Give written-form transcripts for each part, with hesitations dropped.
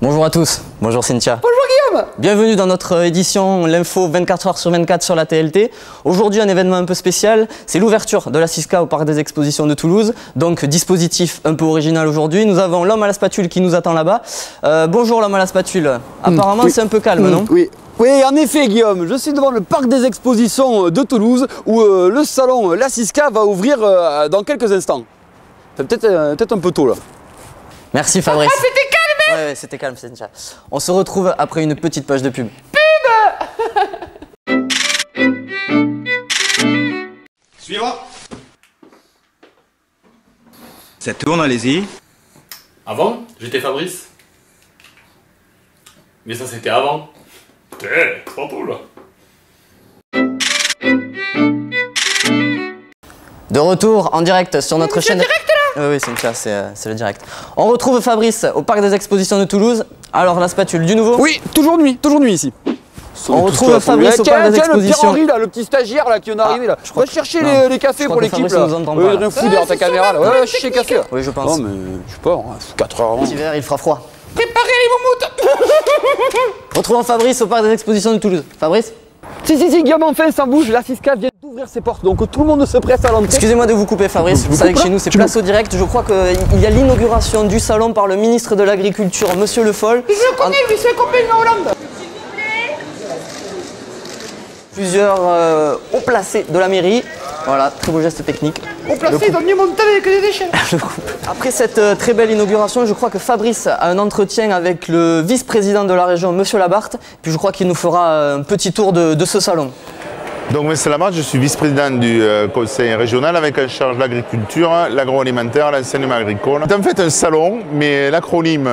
Bonjour à tous, bonjour Cynthia. Bonjour Guillaume. Bienvenue dans notre édition L'Info 24h/24 sur la TLT. Aujourd'hui un événement un peu spécial, c'est l'ouverture de la Siska au Parc des Expositions de Toulouse. Donc dispositif un peu original aujourd'hui. Nous avons l'homme à la spatule qui nous attend là-bas. Bonjour l'homme à la spatule. Apparemment oui. C'est un peu calme, non? Oui. Oui, en effet Guillaume, je suis devant le Parc des Expositions de Toulouse où le salon La Siska va ouvrir dans quelques instants. C'est peut-être un peu tôt là. Merci Fabrice. Ah, c'était calme. Ouais, c'était calme Cynthia. On se retrouve après une petite page de pub. Suivant. Ça tourne, allez-y. Avant, j'étais Fabrice. Mais ça, c'était avant. Pas tout là. De retour en direct sur notre chaîne. C'est direct là. Oui, Cynthia, c'est le direct. On retrouve Fabrice au Parc des Expositions de Toulouse. Alors la spatule du nouveau. Oui, toujours nuit ici. On retrouve Fabrice au Parc des Tiens, le Expositions. Pierre-Henri là, le petit stagiaire là qui vient d'arriver là. je crois Va chercher non. les cafés Je pour crois que l'équipe Fabrice là. nous entend pas, là. Rien fou derrière ta caméra là. Ouais, chercher les cafés là. Oui, je pense. Non mais je sais pas, 4 heures avant. Cet hiver, il fera froid. Préparez les moumoutes. Retrouvons Fabrice au Parc des Expositions de Toulouse. Fabrice? Si, Guillaume, enfin ça bouge, la Siska vient d'ouvrir ses portes, donc tout le monde se presse à l'entrée. Excusez-moi de vous couper Fabrice, vous savez que chez nous c'est place au direct. Je crois qu'il y a l'inauguration du salon par le ministre de l'Agriculture, Monsieur Le Foll. Je le connais, lui, c'est le copain de Hollande. Plusieurs hauts placés de la mairie. Voilà, très beau geste technique. Au placé dans une montagne avec des déchets. Après cette très belle inauguration, je crois que Fabrice a un entretien avec le vice-président de la région, Monsieur Labarthe. Puis je crois qu'il nous fera un petit tour de ce salon. Donc Monsieur Labarthe, je suis vice-président du conseil régional avec en charge l'agriculture, l'agroalimentaire, l'enseignement agricole. C'est en fait un salon, mais l'acronyme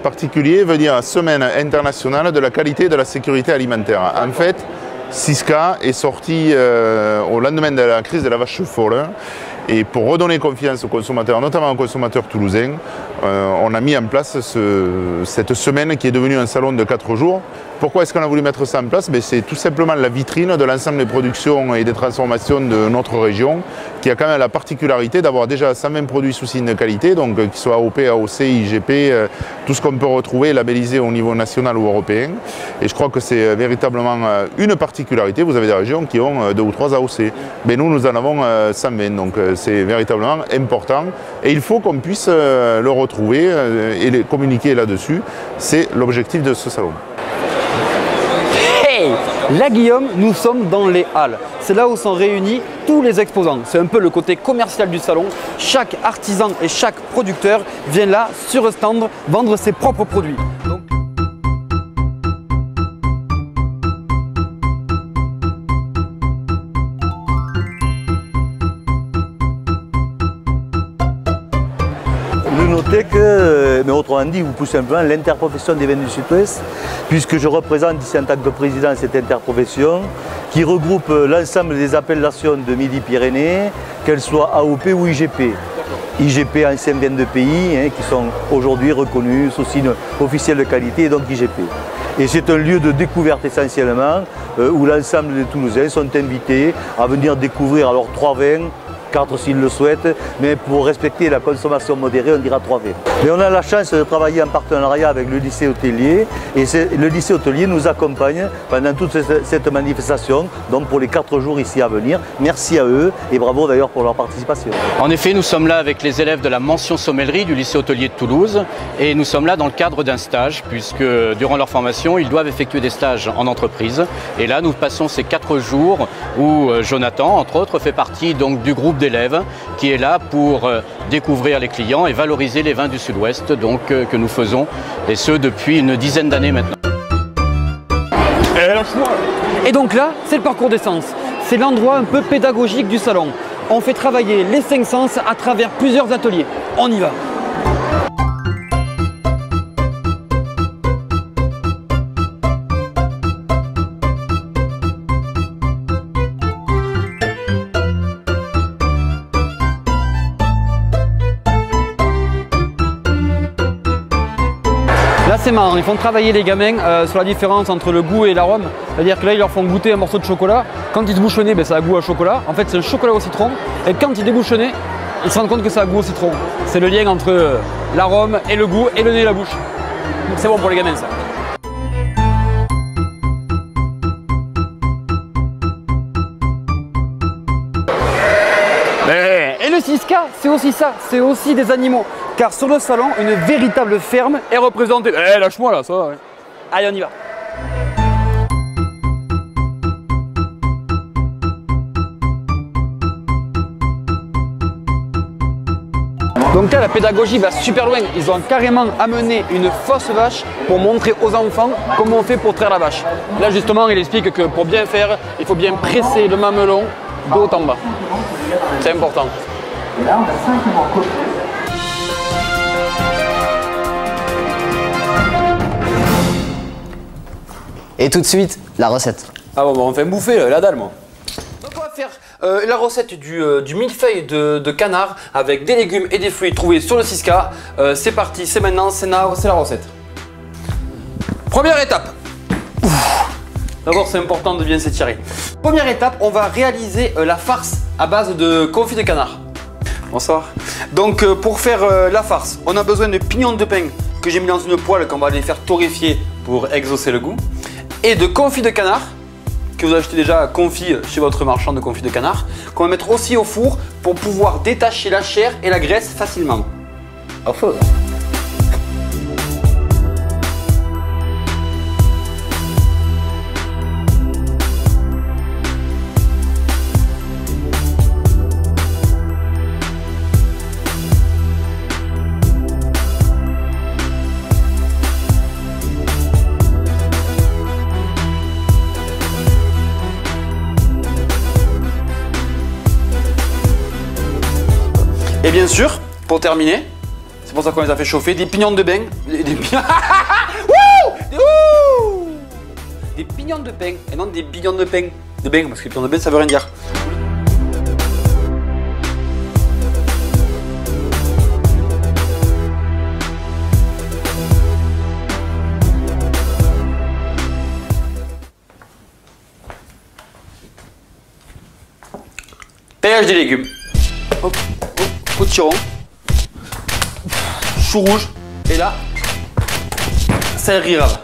particulier veut dire Semaine internationale de la qualité et de la sécurité alimentaire. En fait, Siska est sorti au lendemain de la crise de la vache folle. Et pour redonner confiance aux consommateurs, notamment aux consommateurs toulousains, on a mis en place cette semaine qui est devenue un salon de 4 jours. Pourquoi est-ce qu'on a voulu mettre ça en place? C'est tout simplement la vitrine de l'ensemble des productions et des transformations de notre région, qui a quand même la particularité d'avoir déjà 120 produits sous signe de qualité, donc qu'ils soient AOP, AOC, IGP, tout ce qu'on peut retrouver labellisé au niveau national ou européen. Et je crois que c'est véritablement une particularité. Vous avez des régions qui ont 2 ou 3 AOC. Mais nous en avons 120, donc c'est véritablement important. Et il faut qu'on puisse le retrouver et communiquer là-dessus. C'est l'objectif de ce salon. Hey, là Guillaume, nous sommes dans les halles. C'est là où sont réunis tous les exposants. C'est un peu le côté commercial du salon. Chaque artisan et chaque producteur vient là, sur un stand, vendre ses propres produits. Mais autrement dit, vous poussez simplement l'interprofession des vins du Sud-Ouest, puisque je représente ici en tant que président cette interprofession qui regroupe l'ensemble des appellations de Midi-Pyrénées, qu'elles soient AOP ou IGP. IGP, anciens vins de pays, qui sont aujourd'hui reconnus sous signe officiel de qualité, et donc IGP. Et c'est un lieu de découverte essentiellement, où l'ensemble des Toulousains sont invités à venir découvrir alors 3 vins, 4 s'ils le souhaitent, mais pour respecter la consommation modérée, on dira 3 V. Mais on a la chance de travailler en partenariat avec le lycée hôtelier, et le lycée hôtelier nous accompagne pendant toute cette manifestation, donc pour les 4 jours ici à venir. Merci à eux, et bravo d'ailleurs pour leur participation. En effet, nous sommes là avec les élèves de la mention sommellerie du lycée hôtelier de Toulouse, et nous sommes là dans le cadre d'un stage, puisque durant leur formation, ils doivent effectuer des stages en entreprise. Et là, nous passons ces 4 jours où Jonathan, entre autres, fait partie donc du groupe d'élèves qui est là pour découvrir les clients et valoriser les vins du Sud-Ouest que nous faisons, et ce depuis une dizaine d'années maintenant. Et donc là, c'est le parcours des sens. C'est l'endroit un peu pédagogique du salon. On fait travailler les 5 sens à travers plusieurs ateliers. On y va. Là c'est marrant, ils font travailler les gamins sur la différence entre le goût et l'arôme. C'est-à-dire que là ils leur font goûter un morceau de chocolat. Quand ils se bouchent le nez, ça a goût à chocolat. En fait c'est un chocolat au citron. Et quand ils débouchent le nez, ils se rendent compte que ça a goût au citron. C'est le lien entre l'arôme et le goût et le nez et la bouche. C'est bon pour les gamins ça. Et le 6K, c'est aussi ça, c'est aussi des animaux. Car sur le salon, une véritable ferme est représentée. Eh, lâche-moi là, ça va. Ouais. Allez, on y va. Donc là, la pédagogie va super loin. Ils ont carrément amené une fausse vache pour montrer aux enfants comment on fait pour traire la vache. Là, justement, il explique que pour bien faire, il faut bien presser le mamelon de haut en bas. C'est important. Et là, on a simplement copié. Et tout de suite, la recette. Ah bon, on fait bouffer la dalle, moi. Donc on va faire la recette du millefeuille de canard avec des légumes et des fruits trouvés sur le 6K. C'est parti, c'est maintenant, c'est la recette. Première étape. D'abord, c'est important de bien s'étirer. Première étape, on va réaliser la farce à base de confit de canard. Bonsoir. Donc pour faire la farce, on a besoin de pignons de pain que j'ai mis dans une poêle qu'on va les faire torréfier pour exaucer le goût. Et de confit de canard, que vous achetez déjà confit chez votre marchand de confit de canard, qu'on va mettre aussi au four pour pouvoir détacher la chair et la graisse facilement. Au feu. Et bien sûr, pour terminer, c'est pour ça qu'on les a fait chauffer, des pignons de pain. Des pignons de pain, et non des pignons de pain. De pain, parce que pignons de pain, ça veut rien dire. Taillage des légumes. Hop, hop, potiron, chou rouge, et là, céleri rave.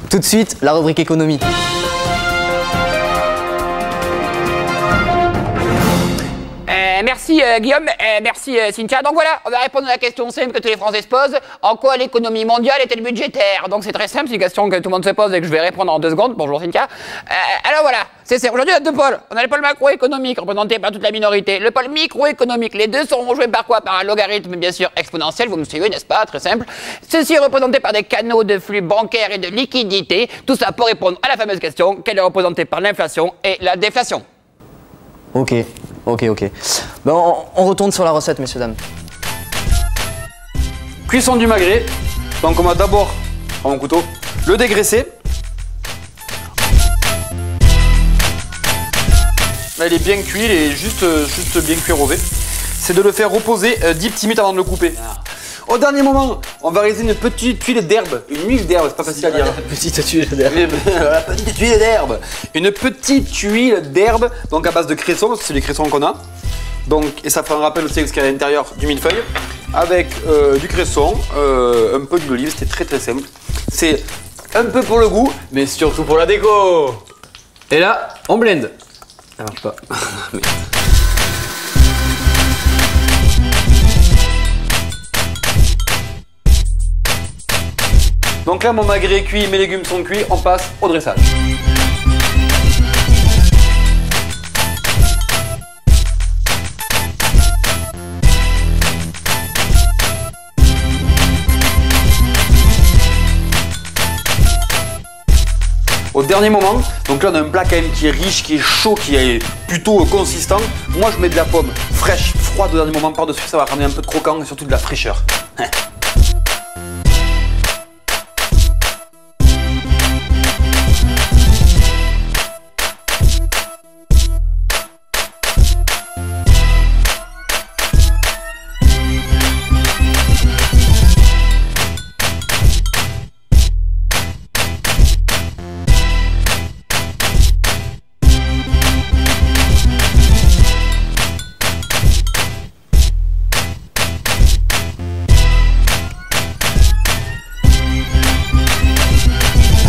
Tout de suite, la rubrique économie. Merci Guillaume, merci Cynthia. Donc voilà, on va répondre à la question simple que tous les Français se posent. En quoi l'économie mondiale est-elle budgétaire? Donc c'est très simple, c'est une question que tout le monde se pose et que je vais répondre en 2 secondes. Bonjour Cynthia. Alors voilà, c'est ça. Aujourd'hui, on a 2 pôles. On a le pôle macroéconomique représenté par toute la minorité. Le pôle microéconomique, les deux sont rejoints par quoi? Par un logarithme bien sûr exponentiel, vous me suivez, n'est-ce pas? Très simple. Ceci est représenté par des canaux de flux bancaires et de liquidités. Tout ça pour répondre à la fameuse question, qu'elle est représentée par l'inflation et la déflation. Ok. Ben, on retourne sur la recette, messieurs, dames. Cuisson du magret. Donc on va d'abord, prendre mon couteau, le dégraisser. Là il est bien cuit, il est juste bien cuit rosé. C'est de le faire reposer 10 petites minutes avant de le couper. Au dernier moment, on va réaliser une petite tuile d'herbe. Une huile d'herbe, c'est pas facile à dire. Petite tuile d'herbe. La petite tuile d'herbe. Une petite tuile d'herbe, donc à base de cresson, parce que c'est les cressons qu'on a. Donc, et ça fait un rappel aussi avec ce qu'il y a à l'intérieur du millefeuille. Avec du cresson, un peu d'huile d'olive, c'était très très simple. C'est un peu pour le goût, mais surtout pour la déco. Et là, on blende. Ça marche pas. Donc là, mon magret est cuit, mes légumes sont cuits, on passe au dressage. au dernier moment. Donc là on a un plat quand même qui est riche, qui est chaud, qui est plutôt consistant. Moi je mets de la pomme fraîche, froide au dernier moment par-dessus, ça va ramener un peu de croquant et surtout de la fraîcheur.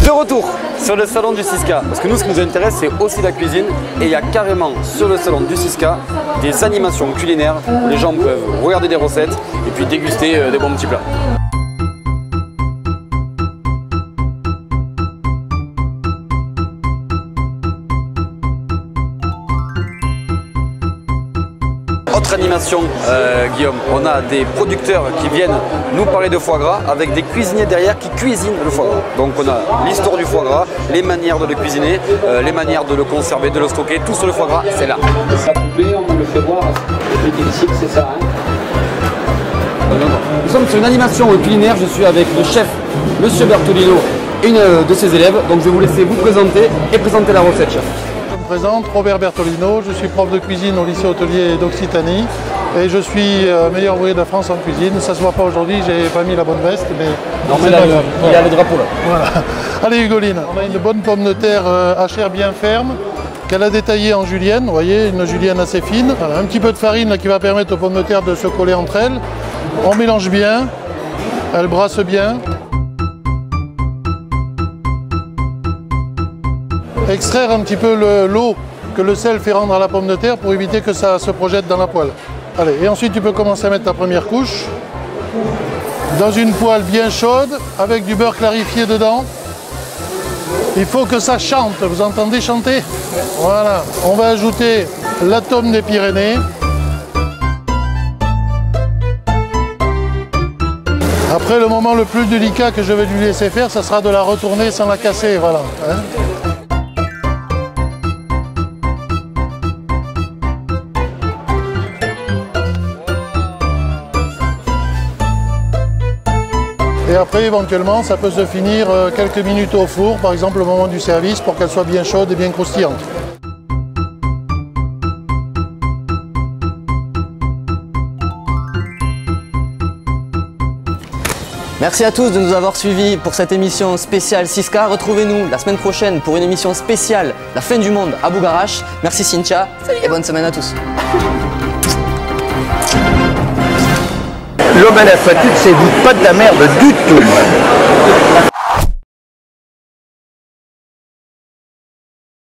De retour sur le salon du 6K, parce que nous ce qui nous intéresse c'est aussi la cuisine et il y a carrément sur le salon du 6K des animations culinaires où les gens peuvent regarder des recettes et puis déguster des bons petits plats. Autre animation, Guillaume, on a des producteurs qui viennent nous parler de foie gras avec des cuisiniers derrière qui cuisinent le foie gras. Donc on a l'histoire du foie gras, les manières de le cuisiner, les manières de le conserver, de le stocker, tout sur le foie gras, c'est là. Ça coupé, on nous le fait voir, le plus difficile c'est ça. Hein. Nous sommes sur une animation culinaire, je suis avec le chef, Monsieur Bertolino, une de ses élèves, donc je vais vous laisser vous présenter et présenter la recette, chef. Je me présente, Robert Bertolino, je suis prof de cuisine au lycée hôtelier d'Occitanie et je suis meilleur ouvrier de France en cuisine. Ça se voit pas aujourd'hui, j'ai pas mis la bonne veste, mais non, mais là, il y a le drapeau là. Voilà. Allez Hugoline, on a une bonne pomme de terre à chair bien ferme qu'elle a détaillée en julienne, vous voyez, une julienne assez fine. Voilà, un petit peu de farine là, qui va permettre aux pommes de terre de se coller entre elles. On mélange bien, elle brasse bien. Extraire un petit peu l'eau que le sel fait rendre à la pomme de terre pour éviter que ça se projette dans la poêle. Allez, et ensuite tu peux commencer à mettre ta première couche dans une poêle bien chaude avec du beurre clarifié dedans. Il faut que ça chante, vous entendez chanter? Voilà, on va ajouter l'atome des Pyrénées. Après, le moment le plus délicat que je vais lui laisser faire, ça sera de la retourner sans la casser, voilà. Hein? Et après, éventuellement, ça peut se finir quelques minutes au four, par exemple au moment du service, pour qu'elle soit bien chaude et bien croustillante. Merci à tous de nous avoir suivis pour cette émission spéciale 6K. Retrouvez-nous la semaine prochaine pour une émission spéciale La fin du monde à Bougarache. Merci Cynthia et bonne semaine à tous. L'homme à la fatute, c'est pas de la merde du tout.